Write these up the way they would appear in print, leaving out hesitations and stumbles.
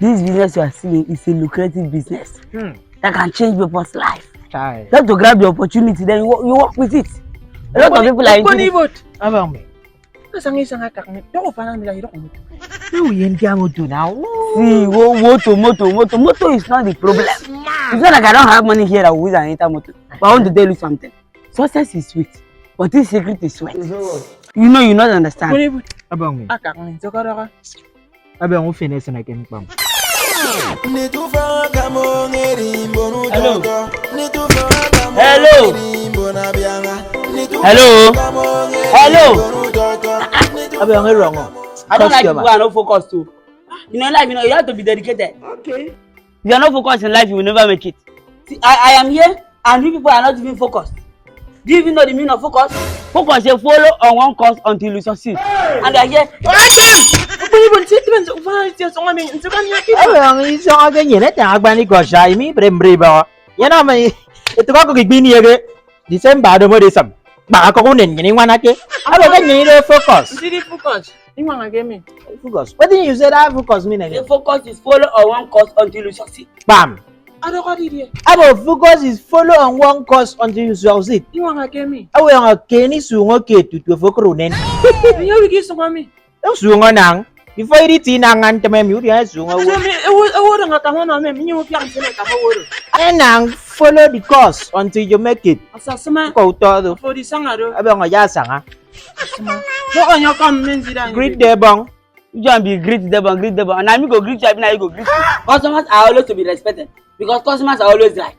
This business you are seeing is a lucrative business that can change people's life. Child. Just to grab the opportunity, then you work with it. A lot of people are into it. See, moto is not the problem. It's not like I don't have money here. I will use an enter moto. But I want to tell you something. Success is sweet, but this secret is sweet. You know, you not understand. Abang, finish and I can come. Hello. Abang, wrong. I don't like people who are not focused too. You know, life, you have to be dedicated. Okay. If you are not focused in life, you will never make it. See, I am here, and you people are not even focused. Do you even know the meaning of focus? Focus, you follow on one course until you succeed. And they are here. Focus. What did you say that focus mean again? The focus is follow on one course until you succeed. Bam. Focus is follow on one course until you succeed. You want to get me? I will Kenny soon okay to focus. You get some money. No soon on before you eat in and to me, you soon. And follow the course until you make it. Go to for the song. I will yasanga. Greet the bong. You can be greet the bong, and I'm go greet you, now you go greet you. Customers are always to be respected because customers are always right.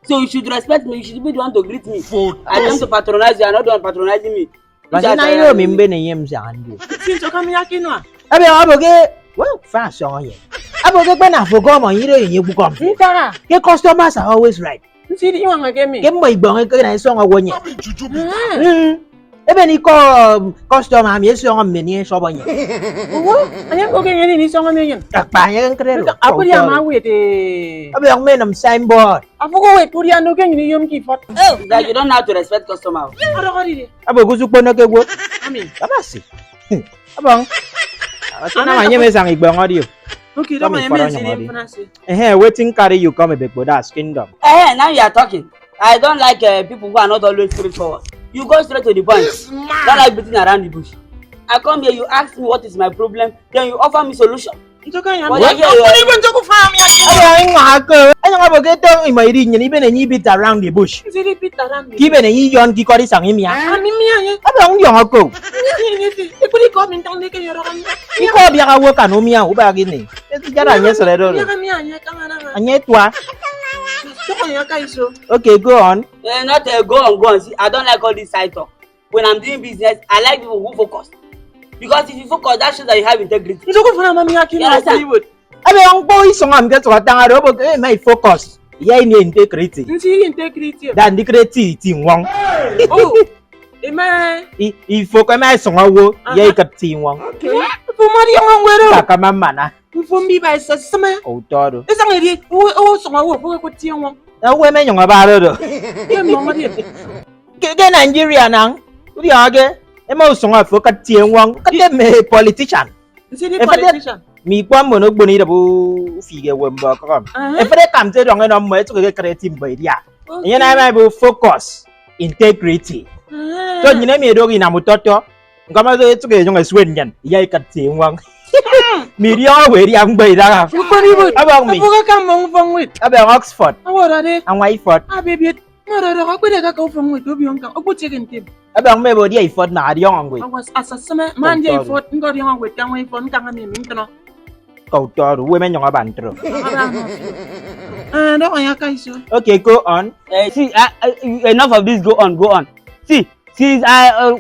So you should respect me, you should be the one to greet me. I come to patronize you, I'm not the one patronizing me. But I know me be name Zandu. Since you come here, well, fast on you. I will get when I forgot my hero in your book. Your customers are always right. See, you want to get me? Get my bong and I saw a 1 year. Even he call customer, yes, on many shop on you. I am going any song on million. I put your with a young man on signboard. I forgot put your looking in the young key for. Oh, that you don't have to respect customers. I will go to Ponoke work. I mean, I see. Abang, my name is Annie audio. Okay, don't my waiting carry you come a bit with us kingdom. Eh, now you are talking. I don't like people who are not always straightforward. You go straight to the point. Don't like beating around the bush. I come here, you ask me what is my problem, then you offer me solution. It's okay. What I will get down in my ring and even a bit around the bush. Given a young Kikori sang him, I don't young go. You call your work and Omia who bargaining. And yet, what? Okay, go on. Not go on. See, I don't like all this side talk. When I'm doing business, I like people who focus. Because if you focus, that shows that you have integrity. You understand? I mean, boy, so I'm getting what I robot my focus. Yeah, in integrity. Integrity. That integrity in one. Oh, if focus my song, I will. Yeah, you got team one. Okay. For money, I'm going to mana. For me, by some oh, daughter. It's only so I will put team one. Now, women young about it. Get Nigeria now. We are again. Emotion of focus team one. Get a politician. Me one mono bonita figure when back on. If they come to wrong and way to get creative by yeah. And I will focus integrity. So you name me a dog in Amutoto. Come out to get young as Swindon. Yeah, you can see one. Media very young by that. About me. About Oxford. What are they? And Whiteford. I baby. No, I go from with Toby. I'll put chicken tip. About my body for not young with. I was as a summer Monday for got young with coming from Tangan. Go to women young banter. Okay, go on. See, enough of this. Go on. See, since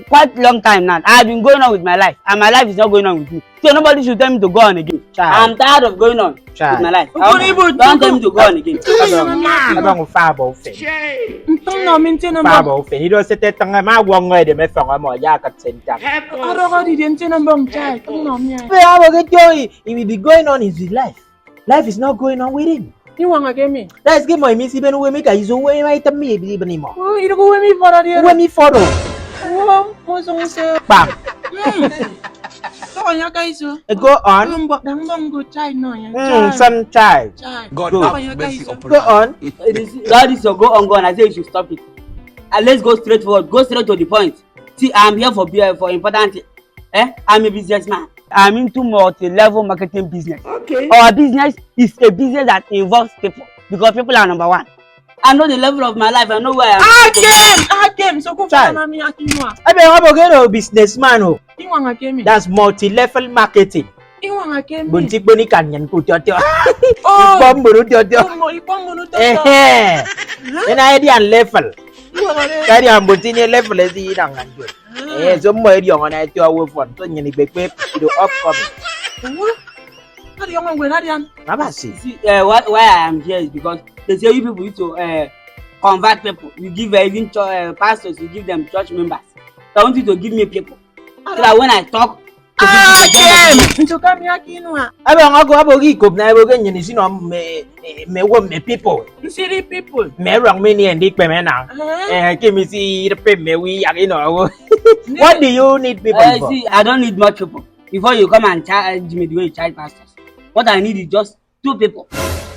quite long time now, I've been going on with my life, and my life is not going on with me. So nobody should tell me to go on again. I'm tired of going on with my life. Don't tell me to go on again. I'm going to fable thing. Fable thing. You don't say that I'm one way to make from a yak at center. I don't didn't tell them child. I will get joy. It will be going on in his life. Life is not going on with him. You want to get me? Let's get my miss even when I is away right to me anymore. Oh, you go with me for a year. When me follow. Oh, what's on sale? Bam. So Go on. Some child. God Go. have mercy upon Go us. on. That is your go on, go on. I say you should stop it. And let's go straight forward. Go straight to the point. See, I'm here for important thing. I'm a businessman. I'm into multi-level marketing business. Okay. Our business is a business that involves people because people are number one. I know the level of my life. I know where I am. Akem. So go Child. follow me Akinwa. I'm a businessman. Oh. Iwang Akemi. That's multi-level marketing. Iwang Akemi. Buntik boni kanyan ko tio. Oh. Ipom buru tio. Ipom buru tio. Then I had level. Kaya ang buntik ni level ezi idang anjo. So mo edi ang anay tio awo fon. So nyani bekwe do upcoming. What do you want with Adian? Nabasi. See, why I am here is because they say you people need to convert people. You give even pastors, you give them church members. So I want you to give me people. So that when I talk, Abo gikop na abo ganyan ni sino me people. City people. Me wrong me ni endik pe me na. Kimi si pe me wi agino. What do you need people for? See, I don't need much people. Before you come and charge me the way you charge pastors. What I need is just 2 people.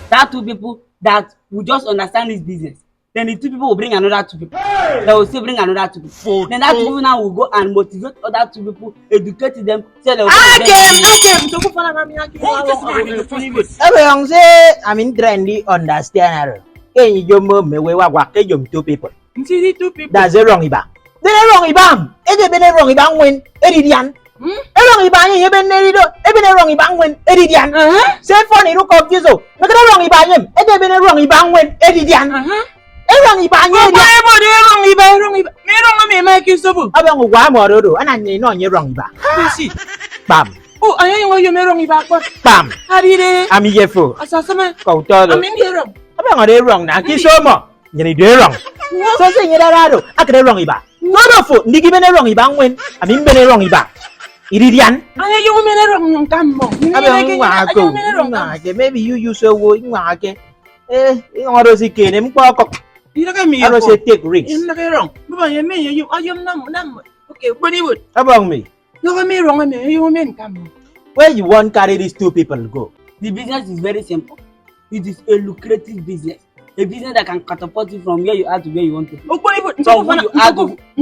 That 2 people that will just understand this business. Then the 2 people will bring another 2 people. They will still bring another 2 people. Then that 2 people now will go and motivate other 2 people, educate them, say they will Akem. So go follow me Akinwa. Abo say I'm in trendy understand. Kenyi jomo me we wa ke jom 2 people. City 2 people. That's a wrong ibang. Then wrong ibang. Ede bene wrong ibang win. Edidian. Wrong ibang ye bene rido. Ebene wrong ibang win. Edidian. Say funny look confused. Me kada wrong ibang yem. Ede bene wrong ibang win. Edidian. Wrong ibang ye. Wrong ibang. Me wrong me make you so. Abo ngo wa mo do. Ana ni no nye wrong ibang. See. Bam. Oh, ayo ngo you me wrong ibang ko. Bam. Adire. Ami yefo. Asasama. Kau tolo. Amin di wrong. Abo ngo de wrong na ki so mo. Nyani de wrong. So say nyera rado. Akre wrong ibang. No fo. Ndigi bene wrong ibang win. Ami bene wrong ibang. Iridian. Ayo you me wrong kambo. Maybe you use a word in Wake. Ingoro si kene mkwako. I don't say take risks. You're not wrong. But you mean you are your number. Okay, what you would? About me. No, me wrong. You mean come. Where you want carry these 2 people go? The business is very simple. It is a lucrative business. A business that can catapult you from where you are to where you want to be. Oh, what you would?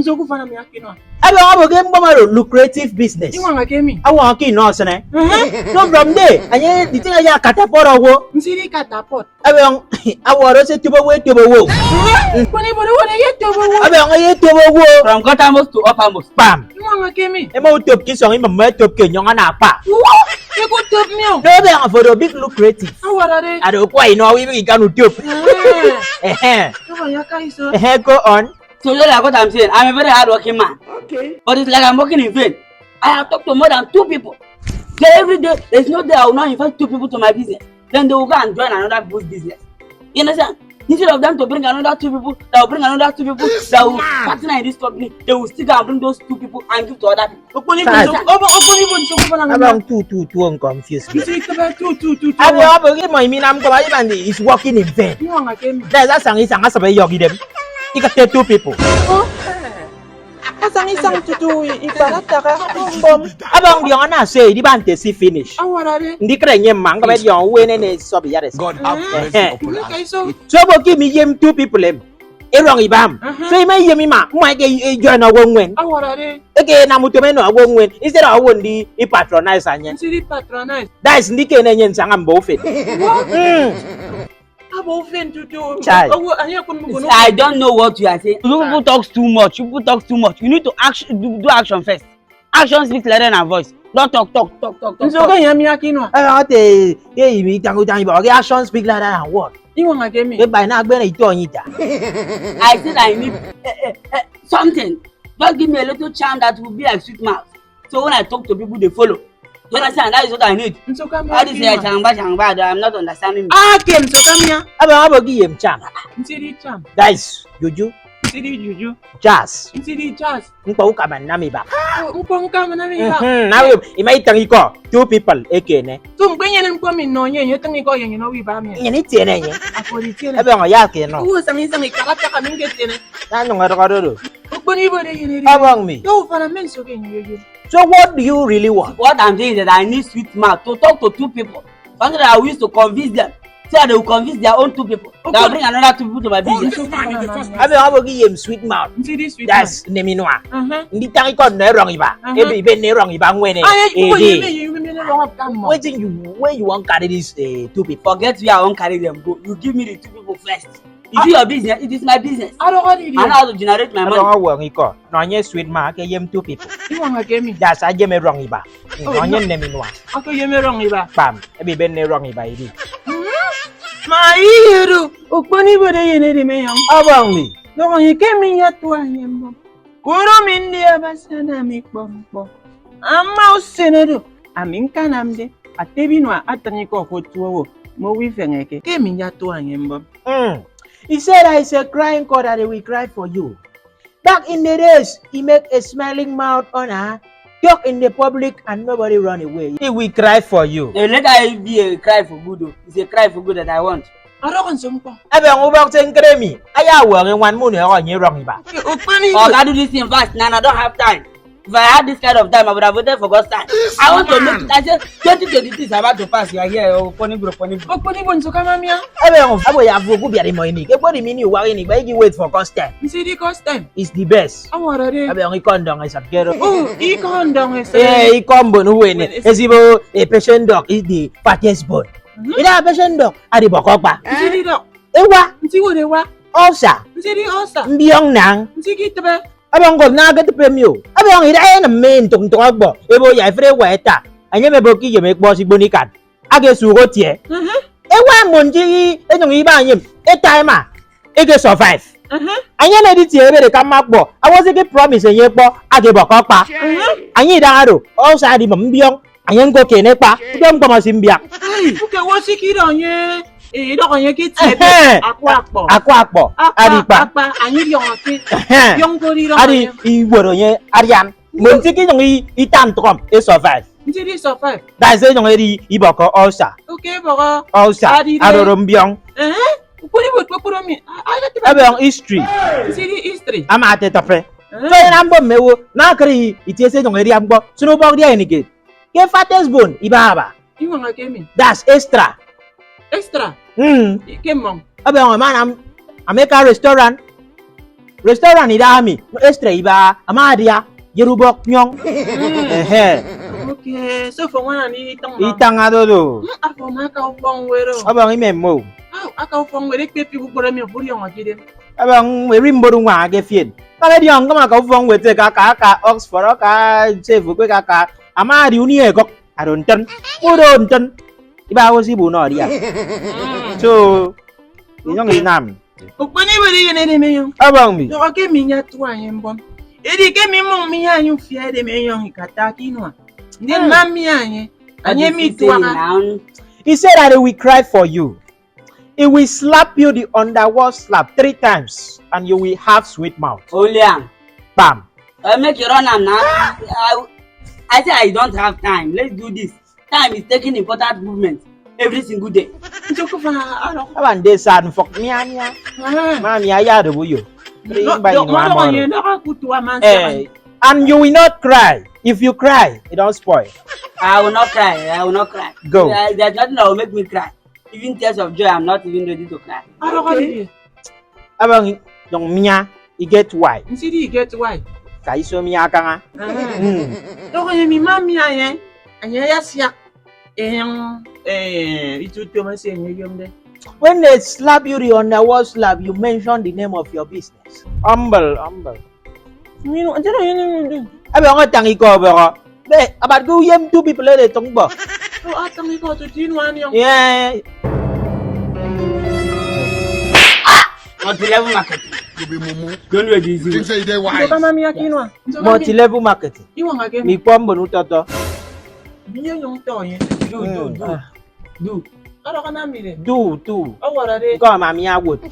So go find me Akino. I game bomber lucrative business. You want to me? I want to know, son. No from there. And you think I catapult or what? See catapult. I want to say to the way to the wall. From Gotamos to Uppermost. Bam. You want to me? I'm out of kiss on him, a top king, young and a pa. You could tell me. No, they are for the big lucrative. What are they? I don't quite know we can do. Go on. So that's what I'm saying. I'm a very hardworking man. Okay. But it's like I'm working in vain. I have talked to more than 2 people. So every day, there's no day I will not invite 2 people to my business. Then they will go and join another people's business. You understand? Instead of them to bring another 2 people, they will bring another 2 people that will partner in this company. They will still go and bring those 2 people and give to other people. I'm too confused. It's working in vain. There's a song is a yogi them. You can take 2 people. Isang to do Abang di ona say di bante si finish. What are they? Ndi kra nyem man ka be di on we ne so be yare. God have mercy upon us. So bo give me yem 2 people em. E wrong ibam. So e may yemi ma ke join a won. What are they? Eke na muto me no won. Instead of won di e patronize anya. See patronize. That is ndi ke na nyen sanga mbo fe. I don't know what you are saying. People talk too much. People talk too much. You need to do action first. Action speaks louder than voice. Don't talk. So can you me Akino? Action speak louder than what? You want to get me? By now, I said I need something. Just give me a little charm that will be like sweet mouth. So when I talk to people, they follow. You understand? That is what I need. So come How do you say changba? I'm not understanding. Akem, so come here. About give him charm. Charm. Guys, Juju. Juju. Jazz. Jazz. Mpo ka man nami ba. Mpo ka man nami ba. Now you may tangi ko 2 people ekene. So mpenye nko mi no nye tangi ko yenye no wi ba mi. Nyeni tiene nye. Afori tiene. Ebe ngo ya ke no. Wo sangi karata ka minge tiene. Na ngo ro ro. Boni boni yene. Abang mi. Yo fana men so ke nyoyo. So what do you really want? What I'm saying is that I need sweet mouth to talk to two people. Something that I wish to convince them. So that they will convince their own two people. Okay. They'll bring another two people to my business. I mean, how about give him sweet mouth? That's Neminoa. The tank on the wrong iba. Every been wrong iba when waiting you where you want carry these two people. Forget where I won't carry them. Go. You give me the two people first. Is it your business? It is my business. I don't want it. I know how to generate my money. I don't want no, you sweet mouth. I give two people. You want to give me? That's I give me wrong iba. No, you Neminoa. Okay, you me wrong iba. Bam. Every been wrong iba. My hero, Okoni bode yene me young. Abang No, you came in yet to him. Kuro min dia basana mi bombo. Amma usenedo. Amin kanamde. Atebinwa ataniko fotuo. Mo wi fengeke. Came in yet to him. He said it's a crying call that we cry for you. Back in the days, he make a smiling mouth on her, talk in the public and nobody run away. He will cry for you. Let I be a cry for good though. It's a cry for good that I want. I don't want some. Ebe ngubak tengkere mi. Aya wangi wan muni onye wrong iba. Oh, I do this thing fast now. I don't have time. If I had this kind of time, I would have voted for God's time. I want to make it. I said 2023 is about to pass. You are here. Oh, funny bro, funny bro. Okoni bon so kama mia. Ebe ngubak abo ya vugu biari mo ini. Kebo di mini uwari ni. But you wait for God's time. You see the cost time. It's the best. Awara Ebe ngi kondong is abgero. Oh, I kondong is. I kombo no wene. Esibo a patient dog is the fattest bone. Ida patient dog adi bokokpa. You see the dog. Ewa. You see what they wa. Osa. You see the osa. Mbiong nang. You see it be. Abang ko na get premium. Abang ida na main tong agbo. Ebo ya fre weta. Anya mebo ki ye mek boss bonikan. Age sugo tie. Ewa monji enyong iba anyim. E time a. Ege survive. Anya na di tie be de kam agbo. Awoze ke promise enye po age bokokpa. Anya ida aro. Osa di mbiong. Anya ngo kene pa. Dem ko masimbia. Ai, uke wo sikiro nye. Doko nye ki tie. Akwa. Adi pa. Akpa anyi yong ki. Yong ko di Adi iworo nye Arian. Monji ki nyong itan trom e survive. You see survive. That's it, iboko osa. Okay, boko. Osa. Arorombiong. Ukuri bot mi. Abang history. You see the history. Ama ate tafe. So ambo mewo na kri itiese nyong ambo. Suno bog dia enike. Ke fattest bone ibaba. You want to me? That's extra. Extra. Came mom. Abang man American restaurant. Restaurant idami. Extra iba amadia. Yerubok nyong. Okay, so for one ni itang adodo. Ako maka upong wero. Abang imemo. Aka upong wero pepi bukora mi buri yung agide. Abang merimbo nwa age fien. Kala di ang kama ka upong wete ka Oxford ka Sevu ka amadi uni ego aronten. Uronten. Iba wo si bu no dia. So inyong inam. Ukpani bari yene me yung. Abang mi. So ake minya tuwa yembom. Edi ke mi mong miya yung fia de me yung ikataki no. Ndi mami anye. Anye mi tuwa. He said that he will cry for you. He will slap you the underworld slap 3 times and you will have sweet mouth. Olian. Bam. I make you run am now. I say I don't have time. Let's do this. Time is taking important movement every single day. Aban de san fok mia. Mami aya de buyo. And you will not cry. If you cry, it don't spoil. I will not cry. Go. There's nothing that will make me cry. Even tears of joy, I'm not even ready to cry. Abang dong mia, you get why? You get why? Kai so mia kanga. Doko mi mami anye. Anye ya siak. Itu masih nyom de. When they slap you on the wall slap, you mention the name of your business. Humble. Mino, aja yun. Abang tangi ko ba? Be, abat ko yem 2 people le tong ba. Oh, tangi ko to tinwan yung. Yeah. Multi-level marketing. Don't do this. Think say they wise. Kama mi akinwa. Multi-level marketing. Iwan nga game. Mi pombo no toto. Biyo yung to yun. Do. Ano ka namin eh? Do. Wala rin. Ko mami awot.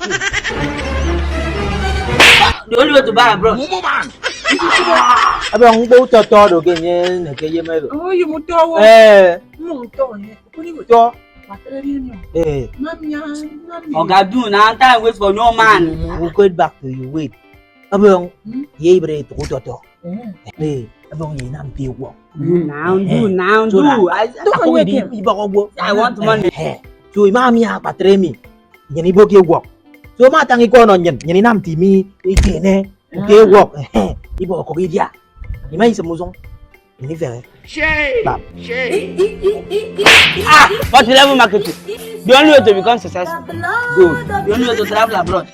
The only way to buy a bro. Man. Abang bo toto do genye na keye melo. Oh, yung muto wo. Yung to yun. Kuni mo To. Matera rin yun. Mami. Oga do now time wait for no man. We'll go back to you. Wait. Abang, ye bre to toto. Abang ye nam dey work. Do now. I want money. So imami ya patremi. Yeni bo ke work. So ma tangi ko non yen nam ti mi ikene ke work. Ibo ko dia. Imai semuzong. Ini very. But you never market it. The only way to become successful, good. The only way to travel abroad.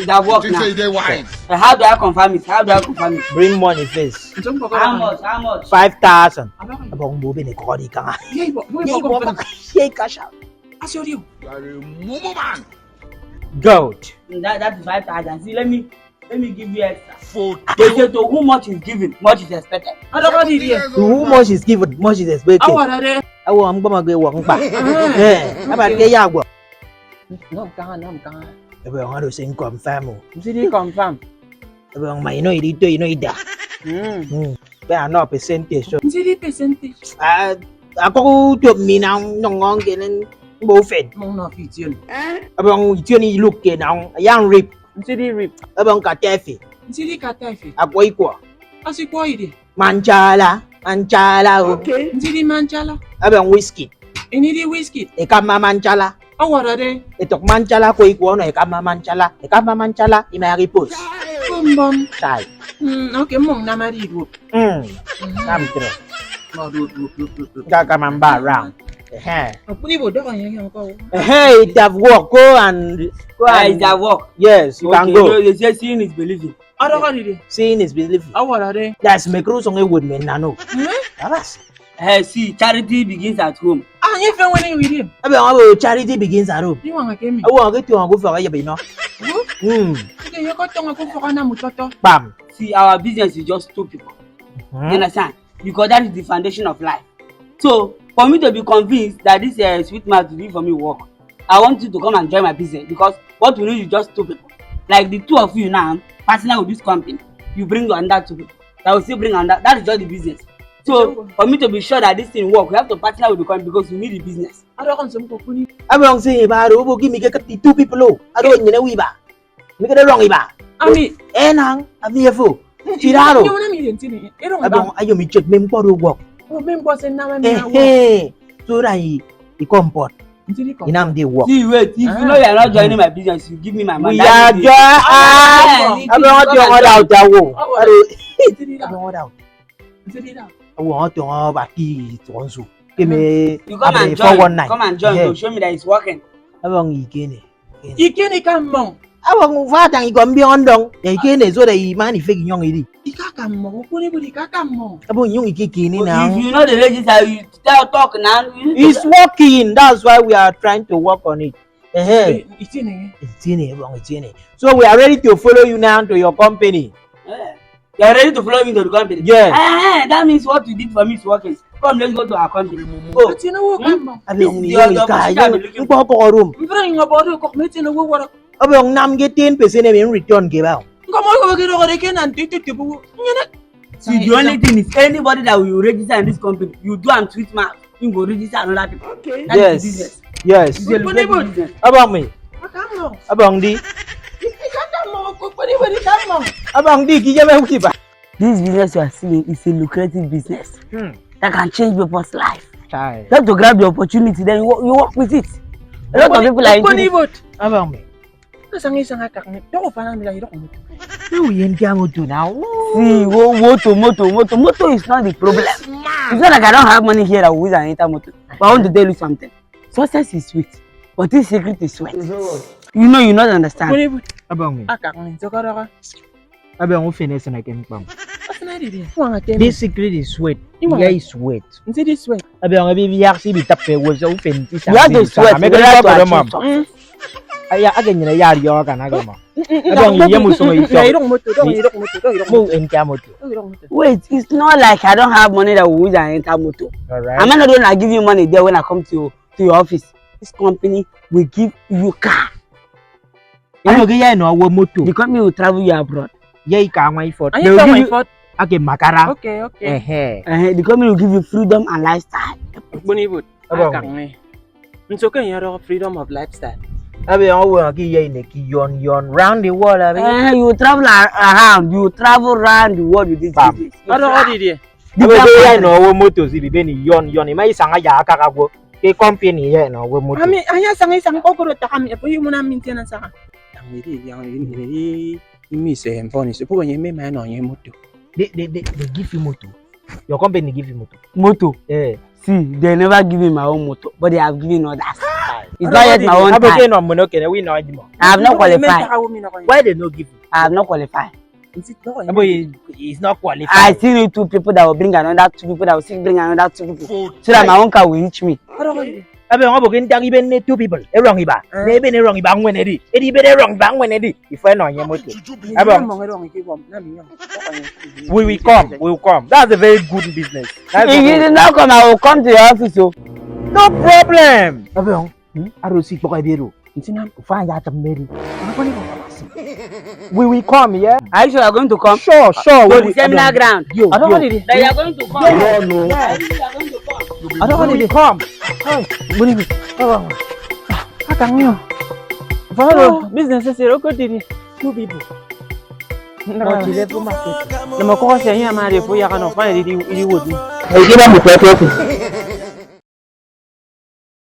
That work now. How do I confirm it? Bring money first. How much? 5,000. Abang mo bine ko di ka nga. Yay cash out. You are a mumu man. Gold. That is 5,000. See, let me give you extra. They say to whom much is given, much is expected. To whom much is given, much is expected. I'm gonna go work back. About get ya work. No, can't. Abang ano sing confirm. City confirm. Abang may no dito, ida. Kaya ano percentage. City percentage. Ako to minang nongong kenen bo fen. Mong na fitian. Abang itian ni look kenang yang rip. City rip. Abang katefi. City katafi. Ako iko. Asi ko ide. Manchala. Okay. City manchala. Abang whiskey. Ini di whiskey. Ekama manchala. Awara de. Etok manchala ko iko no ekama manchala imari pos. Bom. Sai. Okay, mong na marigo. Nam tro. No do. Gaga mamba round. Puni bodo kan yang kau. Hey, it have work. Go and It's that work. yes, you can go. They say seeing is believing. Ada kan ide. Seeing is believing. Awara de. That's me cruise on a wood man nano. Abas. Hey, see, charity begins at home. You feel when you with him. Abang charity begins at home. You want to game. I want to go for a yabino. Okay, you got to go for an amutoto. Bam. See, our business is just two people. You understand? Because that is the foundation of life. So, for me to be convinced that this sweet mouth will do for me work, I want you to come and join my business because what we need is just two people. Like the two of you now, partner with this company, you bring another two people. I will still bring another. That is just the business. So, for me to be sure that this thing work, we have to partner with the company because we need the business. I don't want some company. Abang say ba ro give me two people. I don't need we ba. Me get wrong iba. Ami. Enang, aviefo. Tiraro. You want me to Abang ayo mi check me mpo work. Oh, me boss and now me. So that he comport. Inam dey work. See, wait, if you know you are not joining my business, you give me my money. We are joining. Abang what you want out there wo. Abang what out. I want to have a key to also. Give me. You come and join. To show me that it's working. Abang ikene. Ikene come on. Abang fatang ikombi ondong. Ikene so that he man fake nyong idi. Ikakamo, kuni budi kakamo. Abang yung ikikini now. If you know the register, you talk now. It's working. That's why we are trying to work on it. It's in. So we are ready to follow you now to your company. You are ready to follow me to the company? Yes. That means what you did for me is working. Come, let's go to our company. Oh, but you know what? Abang yung room. Abang nam get 10% in return give out. See, the only thing is anybody that will register in this company, you do and tweet mouth, you go register another people. Okay. That's the business. Yes. Abang me. Abang di. Abang di kijame ukiba. This business you are seeing is a lucrative business that can change people's life. Child. You have to grab the opportunity, then you work with it. A lot of people are into it. Abang me. Isang kakak don't find me No, we ain't moto now. See, moto is not the problem. It's not like I don't have money here. I will enter moto. But I want to tell you something. Success is sweet, but this secret is sweet. You know, you not understand. Abang me. Abang finish and I can come. This secret is sweet. Yeah, it's sweet. This sweat. Abang baby actually tap was so fancy. You have to sweat. Make a lot of Aya again na yari yo ka na gama. Abang yemu so ito. Mo enter moto. Wait, it's not like I don't have money that will use and enter moto. Alright. I'm not gonna give you money there when I come to your office. This company will give you car. Ano kaya no wo moto. The company will travel you abroad. Yay ka my fault. They will give you okay makara. Okay. The company will give you freedom and lifestyle. Bunibut. Akang me. It's okay, you have freedom of lifestyle. Abi on wo ki ye ne ki yon round the world abi. You travel around. You travel around the world with this business. I don't know it. Abi ye no wo moto si bi be ni yon mai sanga ya aka ka go. Ke company ye no wo moto. Ami aya sang ko ko ta kami po yung muna maintenance sa. Yang ini se phone se po nye me mai no nye moto. They give you moto. Your company give you moto. Moto. See, they never give me my own motor, but they have given others. It's not yet my own time. I have not qualified. Why they not give you? I have not qualified. It's not qualified. I still need 2 people that will bring another 2 people that will still bring another 2 people. So that my own car will reach me. Abi on bo kin tang iben 2 people. E wrong iba. Ne be ne wrong iba ngwen edi. Edi be ne wrong iba ngwen edi. If I know your motor. We will come. That's a very good business. If you did not come, I will come to your office. So. No problem. Abi on. Aro si pokok biru. Insinam fa ya tameri. We will come, yeah. Are you sure you are going to come? Sure. Go to seminar ground. Yo. I don't want it. That you are going to come. No. I don't want it to come. Believe it. Akang follow business zero ko diri 2 people. No, chile po market. Na mo ko sa iya mari po ya kano fa diri wood. Hey, give me the